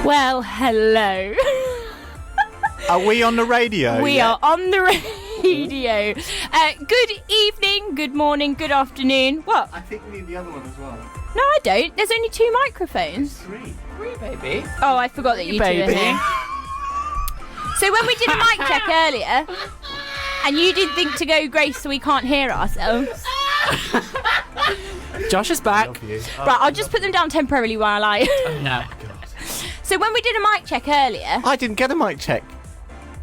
Well, hello. Are we on the radio? We are on the radio. Good evening, good morning, good afternoon. What? I think we need the other one as well. No, I don't. There's only 2 microphones. Three, baby. Oh, I forgot that you two are here. So when we did a mic check earlier, and you didn't think to go, Grace, so we can't hear ourselves. Josh is back. Right, I'll just put them down temporarily while I... No. So when we did a mic check earlier... I didn't get a mic check.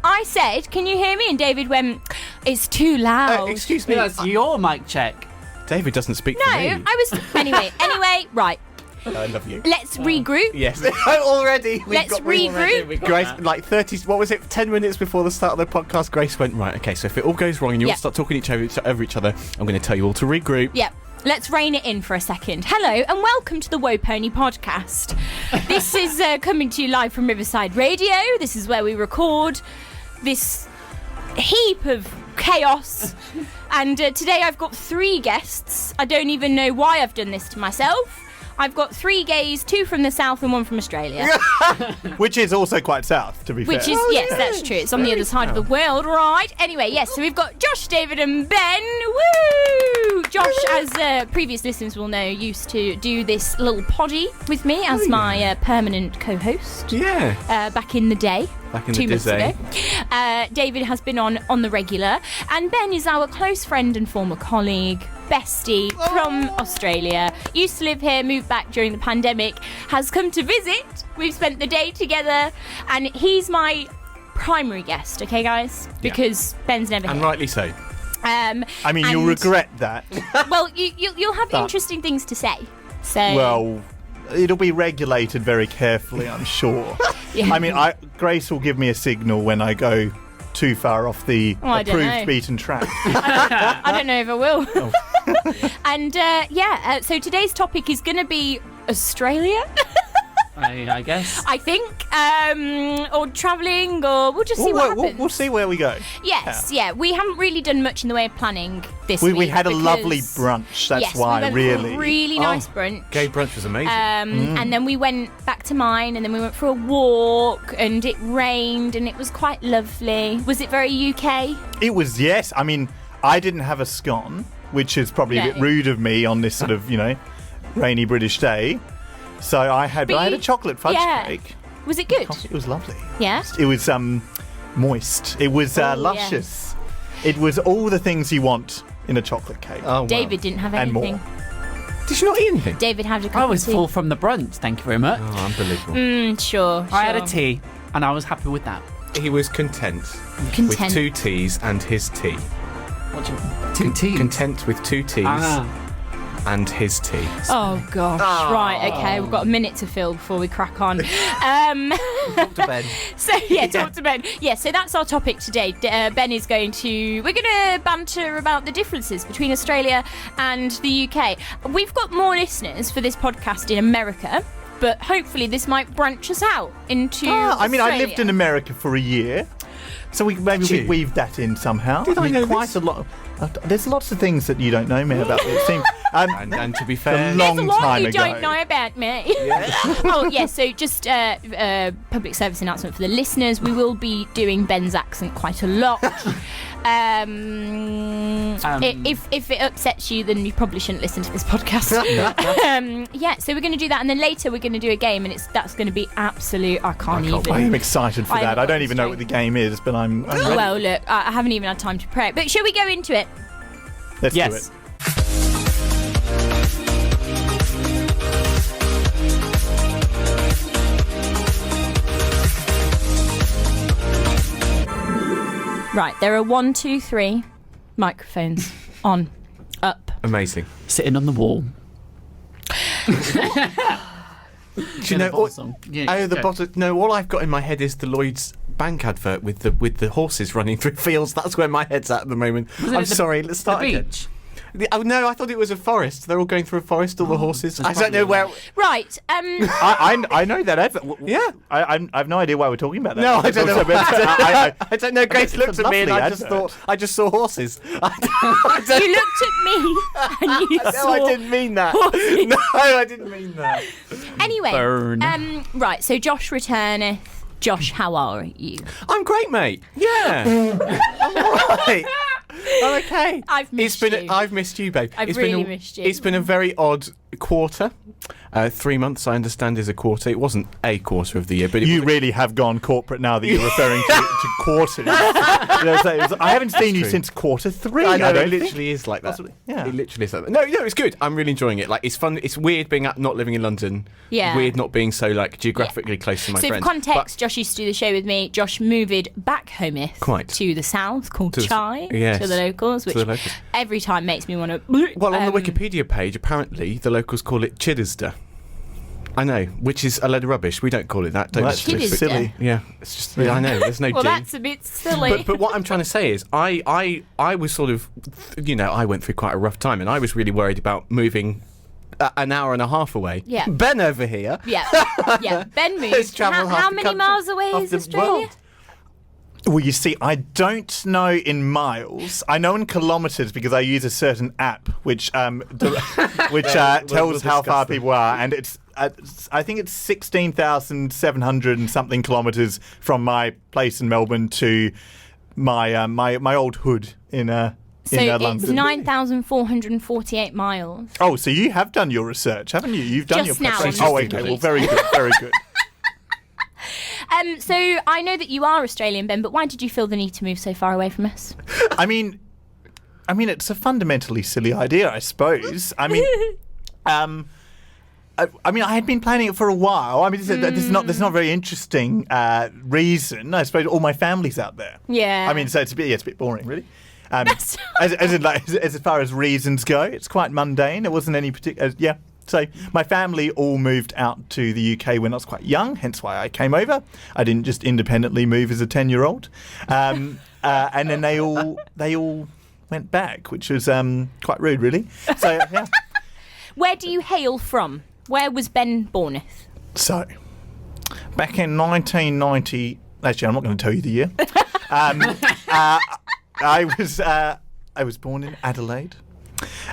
I said, can you hear me? And David went, it's too loud. Excuse me. That's your mic check. David doesn't speak No, for me. I was... Anyway, right. I love you. Let's regroup. Yes. Already. Let's regroup. Grace, like 30, what was it, 10 minutes before the start of the podcast, Grace went, right, okay, so if it all goes wrong and you all start talking over each other, I'm going to tell you all to regroup. Yep. Let's rein it in for a second. Hello and welcome to the Woe Pony podcast. This is coming to you live from Riverside Radio. This is where we record this heap of chaos. And today I've got 3 guests. I don't even know why I've done this to myself. I've got 3 gays, 2 from the south and 1 from Australia. Which is also quite south, to be fair. Which is, yes, that's true. It's on the other side of the world, right? Anyway, yes, so we've got Josh, David and Ben. Woo! Josh, as previous listeners will know, used to do this little poddy with me as my permanent co-host. Yeah. Back in the day. Back in 2 the months day. ago. David has been on the regular. And Ben is our close friend and former colleague, bestie from Australia. Used to live here, moved back during the pandemic, has come to visit. We've spent the day together, and he's my primary guest, okay, guys? Because Ben's never And here. rightly so. I mean, you'll regret that. Well, you'll have interesting things to say. So. Well, it'll be regulated very carefully, I'm sure. Yeah. I mean, Grace will give me a signal when I go too far off the I don't know. approved beaten track. I don't know if I will. Oh. And so today's topic is going to be Australia. I guess. I think, or travelling, or we'll just see what happens. We'll see where we go. Yes, yeah. We haven't really done much in the way of planning this week. We had a because- lovely brunch. That's yes, why, we went really. For a really nice brunch. Gay brunch was amazing. And then we went back to mine, and then we went for a walk, and it rained, and it was quite lovely. Was it very UK? It was, yes. I mean, I didn't have a scone, which is probably a bit rude of me on this sort of, rainy British day. So I had a chocolate fudge cake. Was it good? It was lovely. Yeah? It was moist. It was luscious. It was all the things you want in a chocolate cake. Oh, wow. David didn't have And anything. more. Did you not eat anything? David had a cup I of was tea. full from the brunch, thank you very much. Oh, unbelievable. Sure. I had a tea, and I was happy with that. He was content. Content. With 2 teas and his tea. What do you 2 teas? Content with 2 teas and his tea. Oh gosh! Right, okay. We've got a minute to fill before we crack on. Talk to Ben. So talk to Ben. Yeah, so that's our topic today. Ben is we're going to banter about the differences between Australia and the UK. We've got more listeners for this podcast in America, but hopefully this might branch us out into. I mean, I Australia. lived in America for a year, so we weaved that in somehow. Did I know quite this? a lot? There's lots of things that you don't know me about. It seems. And to be fair, a long There's a lot time you ago. don't know about me. Oh, yeah, so just public service announcement for the listeners. We will be doing Ben's accent quite a lot. If it upsets you, then you probably shouldn't listen to this podcast. So we're going to do that, and then later we're going to do a game, and that's going to be absolute. I am excited for that. I don't even know what the game is, but I'm ready. Well, look, I haven't even had time to prep. But shall we go into it? Let's do it. Right, there are 1, 2, 3 microphones on, up. amazing. Sitting on the wall. Do you know? The bottom. No, all I've got in my head is the Lloyd's Bank advert with the horses running through fields. That's where my head's at the moment. I'm sorry. Let's start the again. beach. Oh no, I thought it was a forest. They're all going through a forest, all the horses. I don't know where. Right. I know that advert. Yeah, I have no idea why we're talking about that. No, I don't know. I don't know. Grace looked at me and I just thought I just saw horses. You looked at me and you saw. No, I didn't mean that. No, I didn't mean that. Anyway, Burn. right, so Josh returneth. Josh, how are you? I'm great, mate. Yeah. I'm all right. I'm okay. I've missed you. I've missed you, babe. I've really missed you. It's been a very odd quarter. 3 months, I understand, is a quarter. It wasn't a quarter of the year, but you really have gone corporate now that you're referring to quarters. I haven't seen you since quarter 3. I know, it literally is like that. Possibly, yeah. It literally is like that. No, it's good. I'm really enjoying it. Like, it's fun. It's weird being not living in London. Yeah. Weird not being so like geographically close to my friends. So for context, Josh used to do the show with me. Josh moved back hometh to the south, called Chai, to the locals, which every time makes me want to... Well, on the Wikipedia page, apparently, the locals call it Chiddesder. I know, which is a load of rubbish. We don't call it that. That's silly. Yeah, it's just. I know. There's no. Well, that's a bit silly. But what I'm trying to say is, I was sort of, I went through quite a rough time, and I was really worried about moving an hour and a half away. Yeah. Ben over here. Yeah. Ben moved. How many miles away is Australia? Well, you see, I don't know in miles. I know in kilometres because I use a certain app which tells how far people are, and it's. I think it's 16,700 and something kilometres from my place in Melbourne to my my old hood in London. So it's 9,448 miles. Oh, so you have done your research, haven't you? You've done Just your now. preparation. Oh, okay. Well, very good. Very good. So I know that you are Australian, Ben, but why did you feel the need to move so far away from us? I mean, it's a fundamentally silly idea, I suppose. I mean, I had been planning it for a while. I mean, this is not a very interesting reason. I suppose all my family's out there. Yeah. I mean, so it's a bit boring, really. As far as reasons go, it's quite mundane. It wasn't any particular. Yeah. So my family all moved out to the UK when I was quite young, hence why I came over. I didn't just independently move as a 10-year-old, and then they all went back, which was quite rude, really. So yeah. Where do you hail from? Where was Ben borneth? So, back in 1990... Actually, I'm not going to tell you the year. I was born in Adelaide,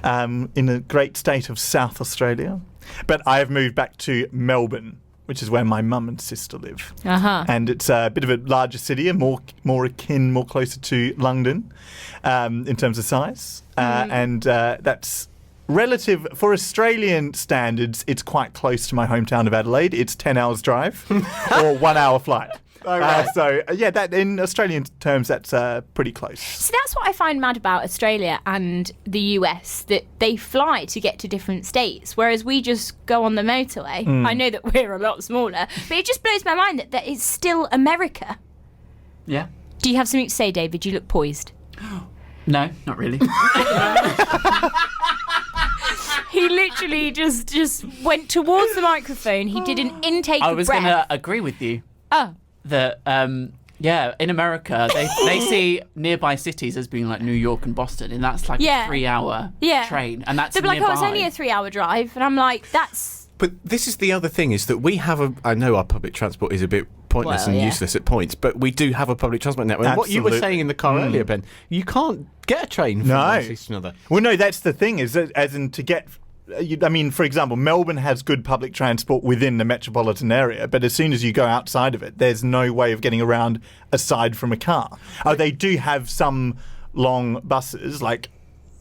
in the great state of South Australia. But I have moved back to Melbourne, which is where my mum and sister live. Uh-huh. And it's a bit of a larger city and more closer to London in terms of size. And that's... relative, for Australian standards, it's quite close to my hometown of Adelaide. It's 10 hours drive or 1 hour flight. Right. That in Australian terms, that's pretty close. So that's what I find mad about Australia and the US, that they fly to get to different states, whereas we just go on the motorway. I know that we're a lot smaller, but it just blows my mind that it's still America. Yeah. Do you have something to say, David? You look poised. No, not really. He literally just went towards the microphone. He did an intake of breath. I was going to agree with you. Oh. That, in America, they see nearby cities as being like New York and Boston, and that's like a 3-hour train. And that's They'd be like, nearby. it's only a 3-hour drive. And I'm like, that's... But this is the other thing, is that we have I know our public transport is a bit pointless and useless at points, but we do have a public transport network. And what you were saying in the car earlier, Ben, you can't get a train from one place to another. Well, no, that's the thing, is that, as in to get... I mean, for example, Melbourne has good public transport within the metropolitan area, but as soon as you go outside of it, there's no way of getting around aside from a car. Oh, they do have some long buses, like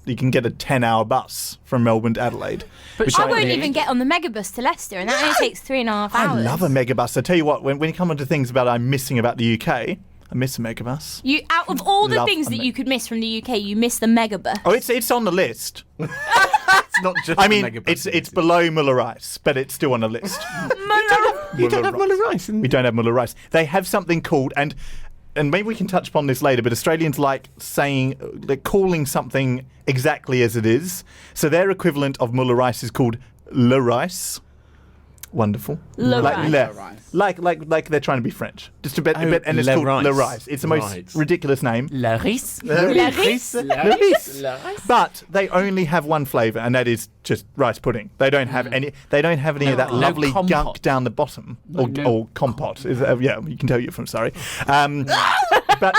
you can get a 10-hour bus from Melbourne to Adelaide. But I won't even get on the megabus to Leicester, and that only takes 3.5 hours. I love a megabus. I tell you what, when you come onto things about I'm missing about the UK, I miss a megabus. You, out of all the things that you could miss from the UK, you miss the megabus. Oh, it's on the list. It's not just it's below Muller Rice, but it's still on the list. You don't have Muller Rice. We don't have Muller Rice. They have something called, and maybe we can touch upon this later, but Australians like calling something exactly as it is. So their equivalent of Muller Rice is called Le Rice. Wonderful. Like they're trying to be French. Just a bit, and it's called Le Rice. It's the most ridiculous name. Le Rice. Le Rice. But they only have one flavour, and that is just rice pudding. They don't have any. They don't have any of that lovely gunk down the bottom or compote. You can tell you're from Surrey. But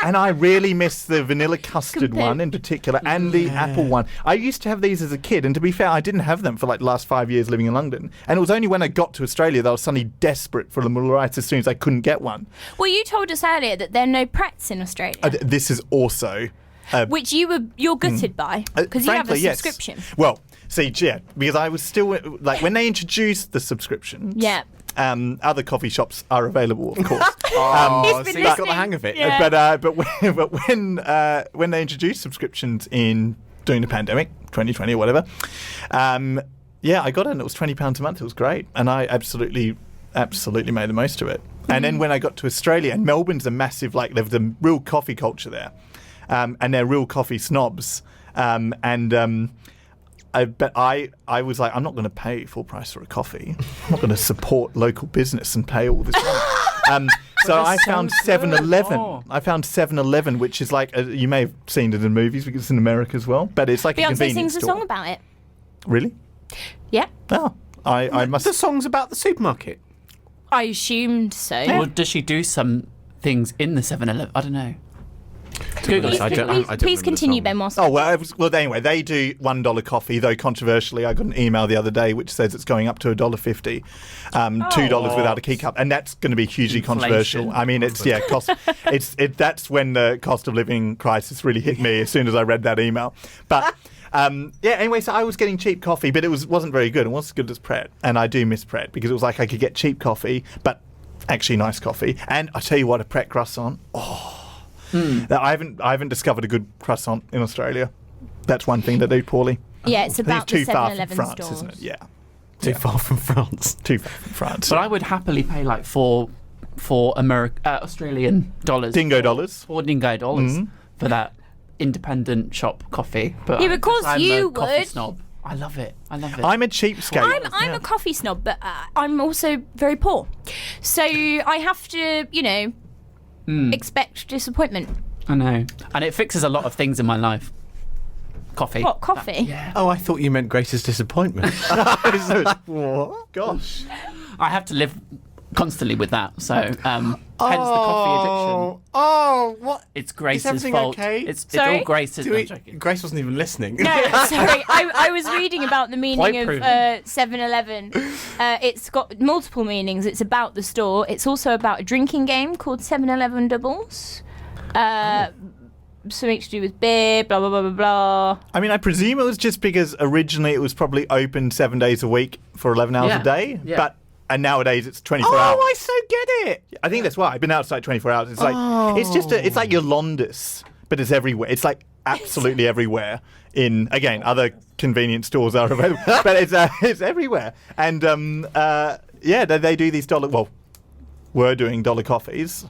And I really miss the vanilla custard one in particular, and the apple one. I used to have these as a kid, and to be fair, I didn't have them for like the last 5 years living in London. And it was only when I got to Australia that I was suddenly desperate for them right as soon as I couldn't get one. Well, you told us earlier that there are no Pretz in Australia. This is also... which you're gutted by, because you have a subscription. Yes. Well, see, yeah, because I was still... Like, when they introduced the subscriptions... Yeah. Other coffee shops are available, of course. So you've got the hang of it. Yeah. But when they introduced subscriptions during the pandemic, 2020 or whatever, I got it and it was £20 a month. It was great, and I absolutely made the most of it. And then when I got to Australia, and Melbourne's a massive, like, there's a real coffee culture there, and they're real coffee snobs, but I was like, I'm not going to pay full price for a coffee. I'm not going to support local business and pay all this money. So I found 7-Eleven. Oh. I found 7-Eleven, which is like, you may have seen it in movies because it's in America as well, but it's like a Beyonce convenience sings a store. song about it. Really? Yeah. Oh, I must. The song's about the supermarket. I assumed so. Or does she do some things in the 7-Eleven? I don't know. Google Please, it. I don't please remember the continue, song. Ben. Whilst Well, anyway, they do $1 coffee, though controversially, I got an email the other day which says it's going up to $1.50, $2 without a key cup, and that's going to be hugely Inflation. controversial. I mean, that's when the cost of living crisis really hit me as soon as I read that email. But anyway, so I was getting cheap coffee, but it wasn't very good. It wasn't as good as Pret, and I do miss Pret because it was like I could get cheap coffee, but actually nice coffee. And I tell you what, a Pret croissant. I haven't discovered a good croissant in Australia. That's one thing they do poorly. yeah, it's about the too far from 7-Eleven France, stores. isn't it? Yeah, Too far from France. too far from France. But I would happily pay like for Australian dollars. Dingo dollars. Or dingo dollars for that independent shop coffee. But Yeah, but of course I'm you a coffee would. snob. I love it. I'm a cheapskate. I'm a coffee snob, but I'm also very poor. So I have to, expect disappointment. I know. And it fixes a lot of things in my life. Coffee. What, coffee? Yeah. Oh, I thought you meant Grace's disappointment. What? Gosh. I have to live constantly with that. So hence the coffee addiction. Oh, what? It's Grace's everything fault. okay? It's Sorry? all Grace's. No, I'm joking. Grace wasn't even listening. No, sorry. I was reading about the meaning of proven. 7-Eleven. It's got multiple meanings. It's about the store. It's also about a drinking game called 7-Eleven Doubles. Something to do with beer, blah, blah, blah, blah, blah. I mean, I presume it was just because originally it was probably open 7 days a week for 11 hours a day. Yeah. And nowadays it's 24 hours. Oh, I so get it. I think that's why. I've been outside 24 hours. It's like it's like your Londis, but it's everywhere. It's like absolutely everywhere. Other convenience stores are available, but it's everywhere. And they do these we're doing dollar coffees.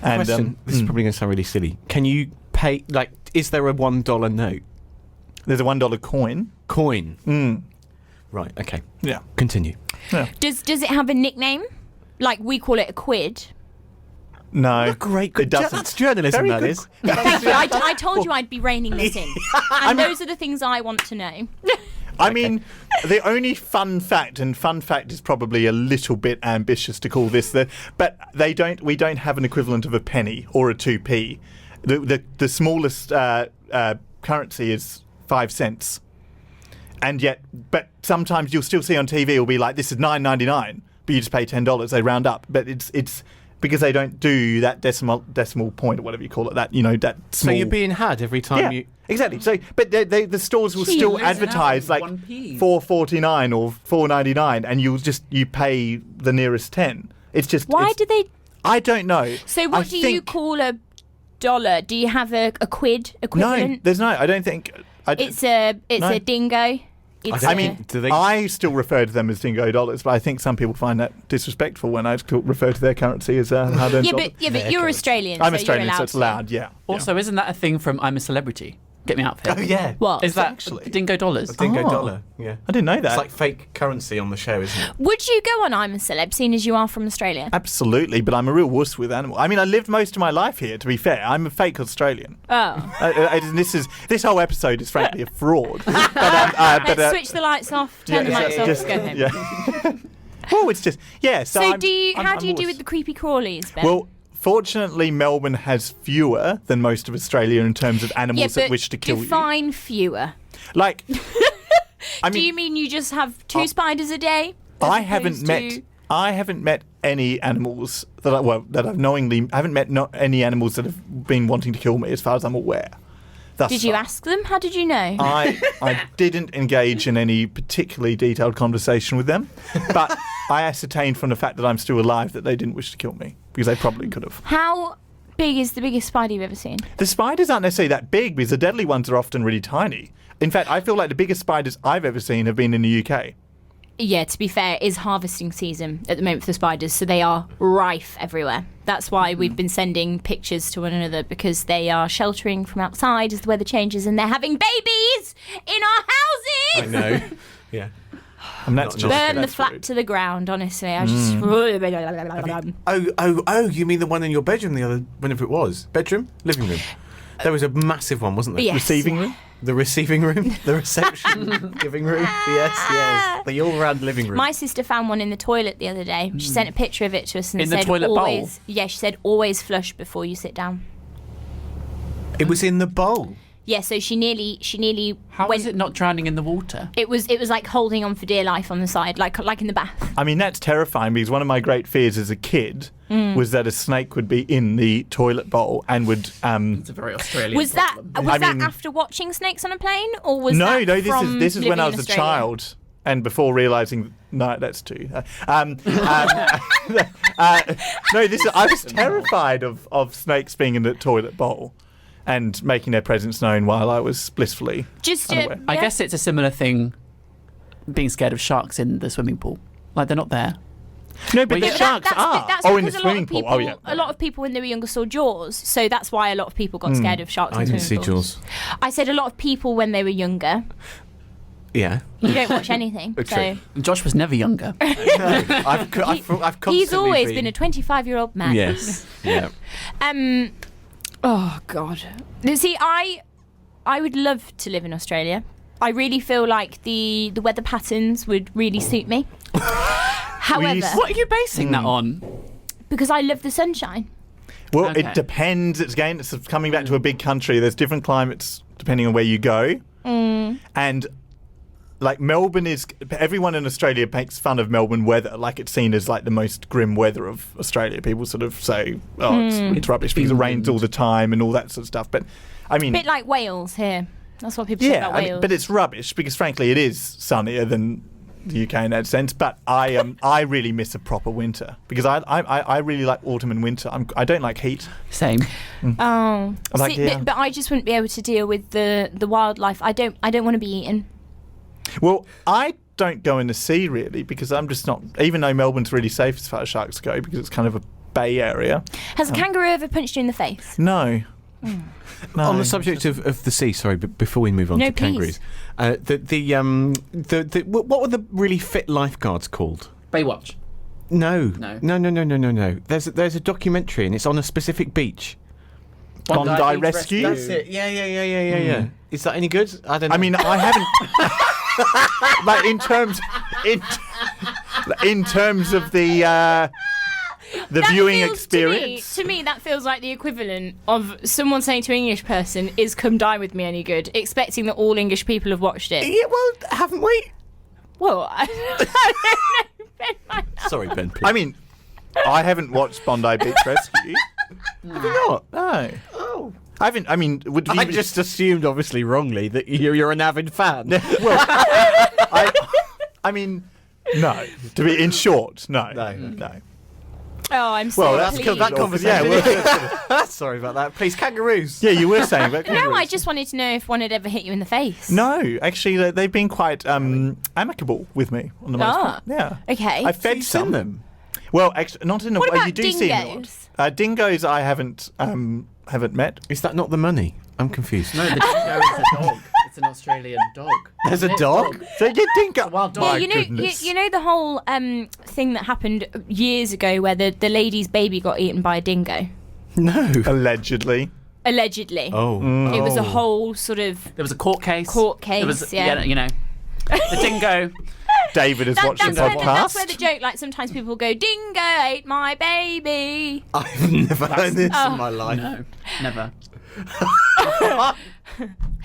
And Question. This is probably going to sound really silly. Can you pay, is there a $1 note? There's a $1 coin. Coin. Right, okay. Yeah. Continue. Yeah. Does it have a nickname? Like we call it a quid. No. Great. It doesn't. That's journalism, Very that good. is. Thank you. I told you I'd be reining this in. And those are the things I want to know. I mean, the only fun fact is probably a little bit ambitious to call this, but we don't have an equivalent of a penny or a 2p. The smallest currency is 5 cents. But sometimes you'll still see on TV, it'll be like, this is $9.99, but you just pay $10. They round up. But it's because they don't do that decimal point or whatever you call it, that small. So you're being had every time you... Exactly. So, but the stores will still advertise like 1p. $4.49 or $4.99, and you pay the nearest 10. It's just Why do they... I don't know. So what do you call a dollar? Do you have a quid equivalent? No, there's no. I don't think. It's a dingo. I still refer to them as dingo dollars, but I think some people find that disrespectful when I refer to their currency as hard-earned dollars. But you're Australian. I'm so Australian, you're so it's allowed. Yeah. Also, isn't that a thing from I'm a Celebrity? Get Me Out Here. Oh, yeah. What? Is that Actually. dingo dollars? A dingo dollar, yeah. I didn't know that. It's like fake currency on the show, isn't it? Would you go on I'm a Celeb, seeing as you are from Australia? Absolutely, but I'm a real wuss with animals. I mean, I lived most of my life here, to be fair. I'm a fake Australian. Oh. This whole episode is frankly a fraud. Let's switch the lights off, turn the mics off, go home. Yeah. Well, it's just, yeah. So how do you do with the creepy crawlies, Ben? Well, Fortunately, Melbourne has fewer than most of Australia in terms of animals that wish to kill you. Define fewer. Like, do you mean you just have 2 spiders a day? I haven't met any animals that I haven't met any animals that have been wanting to kill me, as far as I'm aware. Did you ask them? How did you know? I didn't engage in any particularly detailed conversation with them, but I ascertained from the fact that I'm still alive that they didn't wish to kill me, because they probably could have. How big is the biggest spider you've ever seen? The spiders aren't necessarily that big, because the deadly ones are often really tiny. In fact, I feel like the biggest spiders I've ever seen have been in the UK. Yeah, to be fair, it is harvesting season at the moment for the spiders, so they are rife everywhere. That's why we've been sending pictures to one another, because they are sheltering from outside as the weather changes, and they're having babies in our houses! I know. Yeah. And that's just burn the flat to the ground, honestly. I just... Oh, you mean the one in your bedroom, whenever it was? Bedroom? Living room? There was a massive one, wasn't there? Yes. Receiving room? The receiving room? The reception? Giving room? Yes. The all-round living room. My sister found one in the toilet the other day. She sent a picture of it to us and in said... the toilet always, bowl? Yeah, she said, always flush before you sit down. It was in the bowl? Yeah, so she nearly How went... is it not drowning in the water? It was like holding on for dear life on the side, like in the bath. I mean, that's terrifying, because one of my great fears as a kid was that a snake would be in the toilet bowl and would... It's a very Australian Was that problem. after watching Snakes on a Plane, or was No, from this is when living I in was a Australia? child, and before realising... No, that's too... no, I was terrified of snakes being in the toilet bowl and making their presence known while I was blissfully unaware. I guess it's a similar thing, being scared of sharks in the swimming pool. Like, they're not there. No, but the sharks are. That's In the because swimming pool. Oh, yeah. A lot of people when they were younger saw Jaws, so that's why a lot of people got scared of sharks. I in didn't see swimming pools. Jaws. I said a lot of people when they were younger. Yeah. You don't watch anything, True. so Josh was never younger. I've constantly he's always been a 25-year-old man. Yes. Yeah. Oh God. See, I would love to live in Australia. I really feel like the weather patterns would really suit me. However, What are you basing that on? because I love the sunshine. Well, Okay. it depends. It's coming back to a big country. There's different climates depending on where you go. And like Melbourne is, everyone in Australia makes fun of Melbourne weather, like it's seen as like the most grim weather of Australia. People sort of say, oh, it's rubbish because it rains all the time and all that sort of stuff. But I mean, A bit like Wales here. That's what people say yeah, about Wales. but it's rubbish because frankly it is sunnier than the UK in that sense. But I really miss a proper winter because I really like autumn and winter. I don't like heat. Same. Oh, Like, see, yeah. but I just wouldn't be able to deal with the wildlife. I don't want to be eaten. Well, I don't go in the sea really because I'm just not. Even though Melbourne's really safe as far as sharks go because it's kind of a bay area. Has a kangaroo ever punched you in the face? No. No. On the subject of the sea, sorry, but before we move on to please. kangaroos, what were the really fit lifeguards called? Baywatch. No. No. There's a documentary and it's on a specific beach. Bondi Rescue? That's it. Yeah. Is that any good? I don't know. I mean, I haven't. Like in terms of the viewing experience. To me, that feels like the equivalent of someone saying to an English person, "Is Come Dine With Me any good?" Expecting that all English people have watched it. Yeah, well, haven't we? Well, I don't know. Ben might not. Sorry, Ben. Please. I mean, I haven't watched Bondi Beach Rescue. Have you not? No. Oh. I haven't. I mean, I just assumed, obviously wrongly, that you're an avid fan. Well, I mean, no. To be in short, no. No. Oh, I'm so Well, that's pleased. killed that conversation. Yeah, sorry about that. Please, kangaroos. Yeah, you were saying about No, kangaroos. I just wanted to know if one had ever hit you in the face. No, actually, they've been quite amicable with me on the most part. Yeah. Okay. I fed You've seen some. them. Well, actually, not in a What way. about You do see dingoes? dingoes. I haven't met. Is that not the money? I'm confused. No, the dingo is a dog. It's an Australian dog. There's a dog? So you dingo. Wild dog. Yeah, My you know, goodness. you know the whole thing that happened years ago where the lady's baby got eaten by a dingo. No. Allegedly. Allegedly. Oh. It was a whole sort of There was a court case. Court case, There was, yeah. you know, the dingo David has watched the podcast. That's where the joke, like, sometimes people go, dingo ate my baby. I've never heard this in my life. No, never.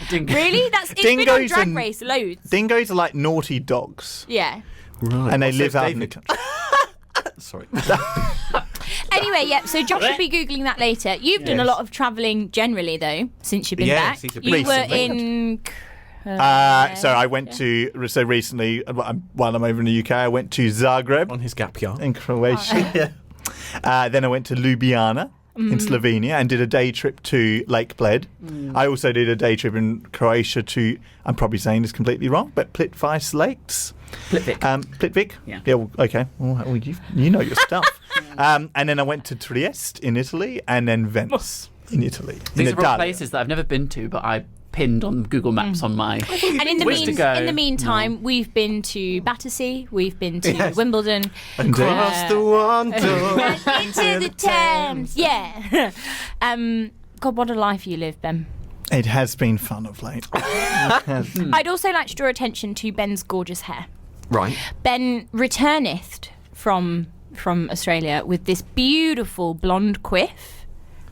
Dingo. Really? It's been on Drag Race loads. Dingoes are like naughty dogs. Yeah. Right. And they live out in the country. Sorry. Anyway, so Josh will be Googling that later. You've done a lot of travelling generally, though, since you've been back. You were in... so I went to... So recently, while I'm over in the UK, I went to Zagreb. On his gap year. In Croatia. Then I went to Ljubljana in Slovenia and did a day trip to Lake Bled. I also did a day trip in Croatia to... I'm probably saying this completely wrong, but Plitvice Lakes. Plitvik. Plitvik? Yeah. Well, okay. Well, you know your stuff. And then I went to Trieste in Italy and then Venice in Italy. These are all places that I've never been to, but I pinned on Google Maps on my And in the meantime, we've been to Battersea, we've been to Wimbledon. Across the water. Into the Thames. Yeah. God, what a life you live, Ben. It has been fun of late. I'd also like to draw attention to Ben's gorgeous hair. Right. Ben returneth from Australia with this beautiful blonde quiff,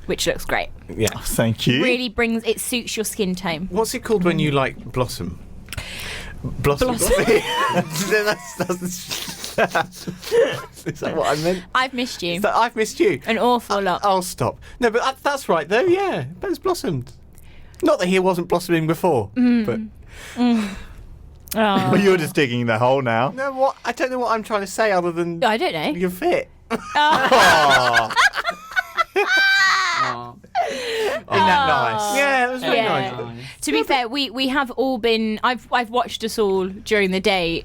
which looks great. Yeah. Oh, thank you. Really it suits your skin tone. What's it called when you blossom? Blossom. Is that what I meant? I've missed you. I've missed you. An awful lot. I'll stop. No, but that's right though. Yeah, Ben's blossomed. Not that he wasn't blossoming before, but. Oh. Well, you're just digging the hole now. No, what? I don't know what I'm trying to say other than. I don't know. You're fit. Oh. Isn't that nice? Yeah, it was very nice. To be fair, we have all been. I've watched us all during the day,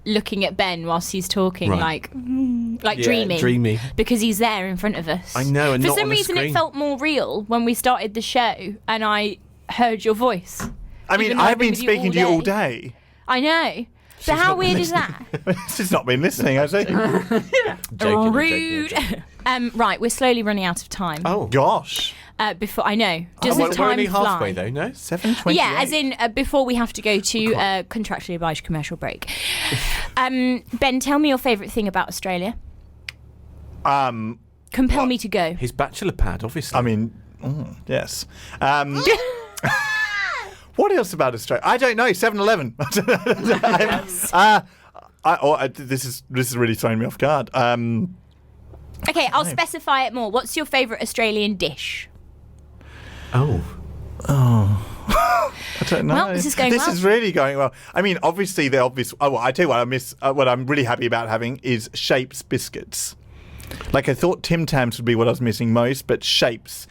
looking at Ben whilst he's talking, like dreamy, because he's there in front of us. I know, and for not some on the reason screen. it felt more real when we started the show, and I heard your voice. I mean, I've been speaking to you all day. I know. So how weird is that? She's not been listening, has she? Rude. Right, we're slowly running out of time. Oh gosh. Before I know, does the time we're only fly? halfway though, no? 7:28. Yeah, as in before we have to go to contractually obliged commercial break. Ben, tell me your favourite thing about Australia. Compel me to go. His bachelor pad, obviously. I mean, yes. What else about Australia? I don't know. 7-Eleven. This is really throwing me off guard. Okay, I'll specify it more. What's your favourite Australian dish? Oh. I don't know. Well, this is going well. This is really going well. I mean, obviously the obvious. Oh, well, I tell you what I miss. What I'm really happy about having is Shapes biscuits. Like I thought Tim Tams would be what I was missing most, but Shapes.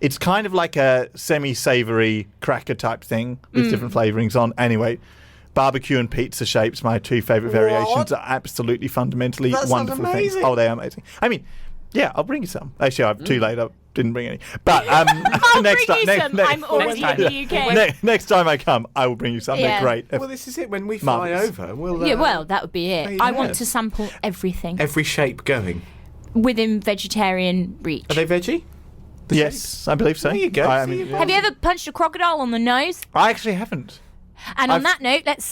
It's kind of like a semi-savoury cracker type thing with different flavourings on. Anyway, barbecue and pizza Shapes, my two favourite variations, are absolutely fundamentally wonderful things. Oh, they are amazing. I mean, yeah, I'll bring you some. Actually, I'm too late. I didn't bring any. But I'll bring you some. I'm already in the UK. Next time I come, I will bring you some. They're great. Well, this is it. When we fly over, we'll... that would be it. I want to sample everything. Every shape going. Within vegetarian reach. Are they veggie? Yes, I believe so. There you go. Have you ever punched a crocodile on the nose? I actually haven't. And on that note, let's...